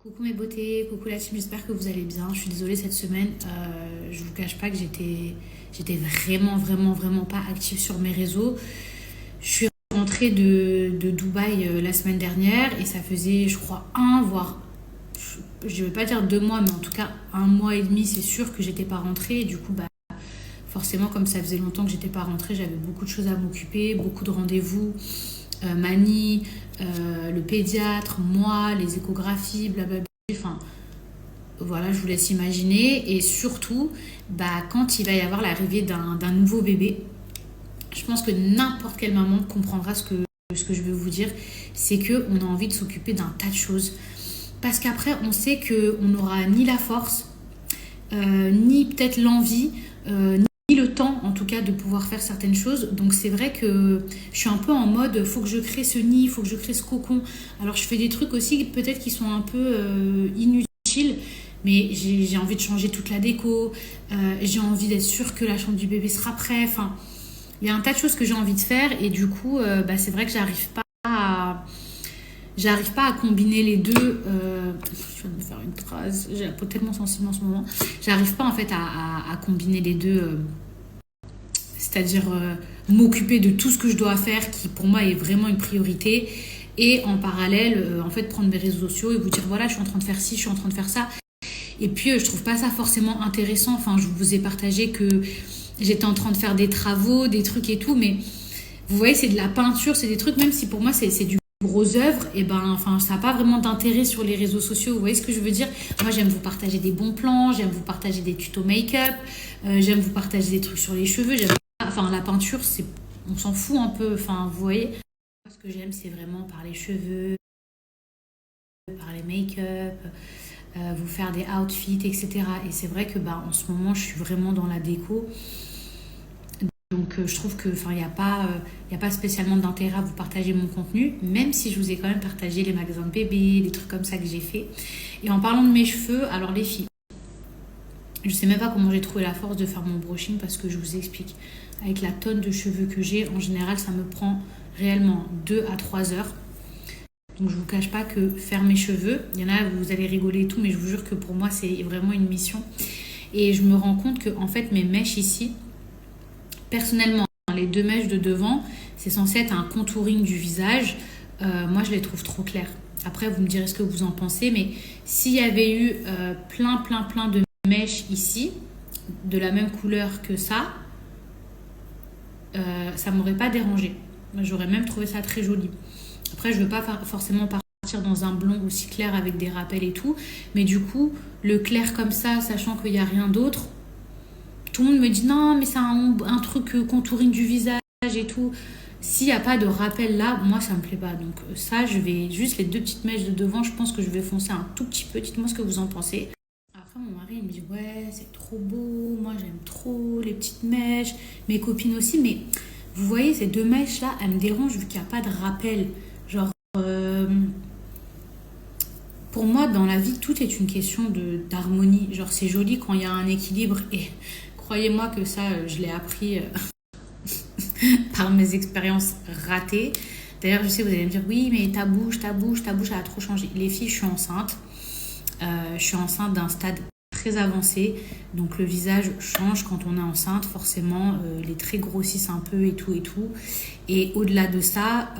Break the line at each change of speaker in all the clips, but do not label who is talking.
Coucou mes beautés, coucou la team, j'espère que vous allez bien. Je suis désolée cette semaine, je vous cache pas que j'étais vraiment pas active sur mes réseaux. Je suis rentrée de Dubaï la semaine dernière et ça faisait je crois voire je vais pas dire 2 mois, mais en tout cas 1 mois et demi, c'est sûr que j'étais pas rentrée. Et du coup forcément, comme ça faisait longtemps que j'étais pas rentrée, j'avais beaucoup de choses à m'occuper, beaucoup de rendez-vous, Mani, le pédiatre, moi, les échographies, blablabla. Enfin, voilà, je vous laisse imaginer. Et surtout, quand il va y avoir l'arrivée d'un nouveau bébé, je pense que n'importe quelle maman comprendra ce que je veux vous dire. C'est qu'on a envie de s'occuper d'un tas de choses. Parce qu'après, on sait qu'on n'aura ni la force, ni peut-être l'envie, ni le temps en tout cas de pouvoir faire certaines choses. Donc c'est vrai que je suis un peu en mode faut que je crée ce nid, faut que je crée ce cocon. Alors je fais des trucs aussi peut-être qui sont un peu inutiles, mais j'ai envie de changer toute la déco, j'ai envie d'être sûre que la chambre du bébé sera prête. Enfin, il y a un tas de choses que j'ai envie de faire et du coup c'est vrai que j'arrive pas à combiner les deux. Je viens de me faire une trace. J'ai la peau tellement sensible en ce moment. J'arrive pas en fait à combiner les deux. C'est-à-dire m'occuper de tout ce que je dois faire, qui pour moi est vraiment une priorité. Et en parallèle, en fait, prendre mes réseaux sociaux et vous dire voilà, je suis en train de faire ci, je suis en train de faire ça. Et puis, je trouve pas ça forcément intéressant. Enfin, je vous ai partagé que j'étais en train de faire des travaux, des trucs et tout. Mais vous voyez, c'est de la peinture, c'est des trucs, même si pour moi, c'est du gros œuvre, et ça n'a pas vraiment d'intérêt sur les réseaux sociaux. Vous voyez ce que je veux dire? Moi, j'aime vous partager des bons plans, j'aime vous partager des tutos make-up, j'aime vous partager des trucs sur les cheveux. La peinture, on s'en fout un peu. Enfin, vous voyez, moi, ce que j'aime, c'est vraiment par les cheveux, par les make-up, vous faire des outfits, etc. Et c'est vrai que en ce moment, je suis vraiment dans la déco. Donc je trouve que il y a pas spécialement d'intérêt à vous partager mon contenu, même si je vous ai quand même partagé les magasins de bébés, les trucs comme ça que j'ai fait. Et en parlant de mes cheveux, alors les filles, je sais même pas comment j'ai trouvé la force de faire mon brushing parce que je vous explique. Avec la tonne de cheveux que j'ai, en général, ça me prend réellement 2 à 3 heures. Donc je vous cache pas que faire mes cheveux, il y en a, vous allez rigoler et tout, mais je vous jure que pour moi, c'est vraiment une mission. Et je me rends compte que en fait, mes mèches ici, personnellement, les 2 mèches de devant, c'est censé être un contouring du visage. Moi, je les trouve trop claires. Après, vous me direz ce que vous en pensez, mais s'il y avait eu plein de mèches ici, de la même couleur que ça m'aurait pas dérangé. J'aurais même trouvé ça très joli. Après, je veux pas forcément partir dans un blond aussi clair avec des rappels et tout, mais du coup, le clair comme ça, sachant qu'il n'y a rien d'autre, tout le monde me dit non, mais c'est un truc contouring du visage et tout. S'il n'y a pas de rappel là, moi ça me plaît pas. Donc ça, je vais juste les 2 petites mèches de devant, je pense que je vais foncer un tout petit peu. Dites-moi ce que vous en pensez. Après, mon mari il me dit ouais, c'est trop beau. Moi j'aime trop les petites mèches. Mes copines aussi. Mais vous voyez, ces 2 mèches là, elles me dérangent vu qu'il n'y a pas de rappel. Genre, pour moi, dans la vie, tout est une question d'harmonie. Genre, c'est joli quand il y a un équilibre et croyez-moi que ça, je l'ai appris par mes expériences ratées. D'ailleurs, je sais, vous allez me dire, oui, mais ta bouche, elle a trop changé. Les filles, je suis enceinte. Je suis enceinte d'un stade très avancé. Donc, le visage change quand on est enceinte. Forcément, les traits grossissent un peu et tout et tout. Et au-delà de ça,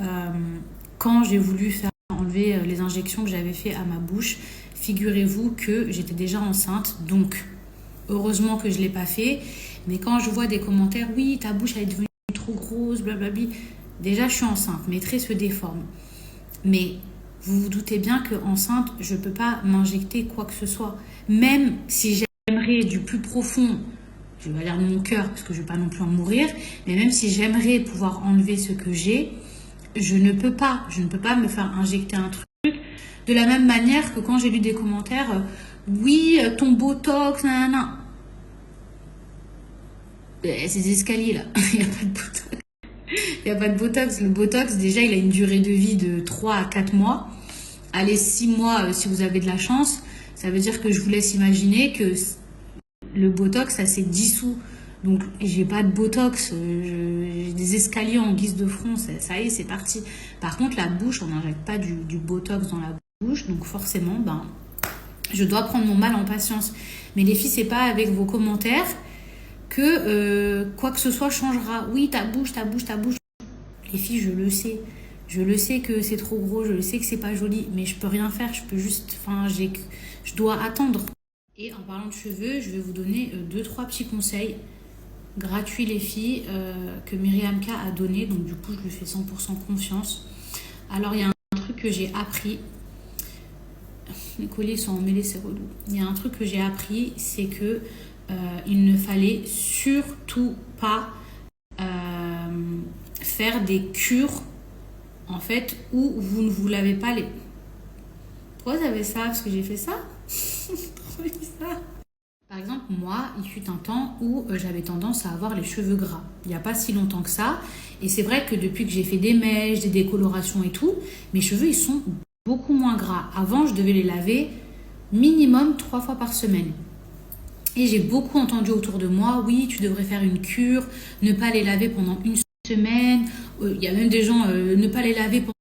quand j'ai voulu faire enlever les injections que j'avais fait à ma bouche, figurez-vous que j'étais déjà enceinte. Donc, heureusement que je ne l'ai pas fait. Mais quand je vois des commentaires, oui, ta bouche elle est devenue trop grosse, blablabla. Déjà, je suis enceinte. Mes traits se déforment. Mais vous vous doutez bien qu'enceinte, je ne peux pas m'injecter quoi que ce soit. Même si j'aimerais du plus profond, je vais dire de mon cœur, parce que je ne vais pas non plus en mourir, mais même si j'aimerais pouvoir enlever ce que j'ai, je ne peux pas. Je ne peux pas me faire injecter un truc. De la même manière que quand j'ai lu des commentaires, oui, ton botox, nanana. C'est des escaliers là, il n'y a pas de botox. Il n'y a pas de botox. Le botox, déjà, il a une durée de vie de 3 à 4 mois. Allez, 6 mois si vous avez de la chance. Ça veut dire que je vous laisse imaginer que le botox, ça s'est dissous. Donc, j'ai pas de botox. J'ai des escaliers en guise de front. Ça y est, c'est parti. Par contre, la bouche, on n'injecte pas du botox dans la bouche. Donc, forcément, Je dois prendre mon mal en patience. Mais les filles, c'est pas avec vos commentaires que quoi que ce soit changera. Oui, ta bouche, ta bouche, ta bouche. Les filles, je le sais. Je le sais que c'est trop gros, je le sais que c'est pas joli, mais je peux rien faire, je peux juste, je dois attendre. Et en parlant de cheveux, je vais vous donner deux, trois petits conseils gratuits, les filles, que Myriam K a donné, donc du coup, je lui fais 100% confiance. Alors, il y a un truc que j'ai appris. Mes colliers sont emmêlés, c'est relou. Il y a un truc que j'ai appris, c'est que il ne fallait surtout pas faire des cures en fait où vous ne vous lavez pas les... Pourquoi vous avez ça? Parce que j'ai fait ça. Trop bizarre. Par exemple, moi, il fut un temps où j'avais tendance à avoir les cheveux gras. Il n'y a pas si longtemps que ça. Et c'est vrai que depuis que j'ai fait des mèches, des décolorations et tout, mes cheveux, ils sont beaucoup moins gras. Avant, je devais les laver minimum 3 fois par semaine. Et j'ai beaucoup entendu autour de moi, oui, tu devrais faire une cure, ne pas les laver pendant une semaine. Il y a même des gens, ne pas les laver pendant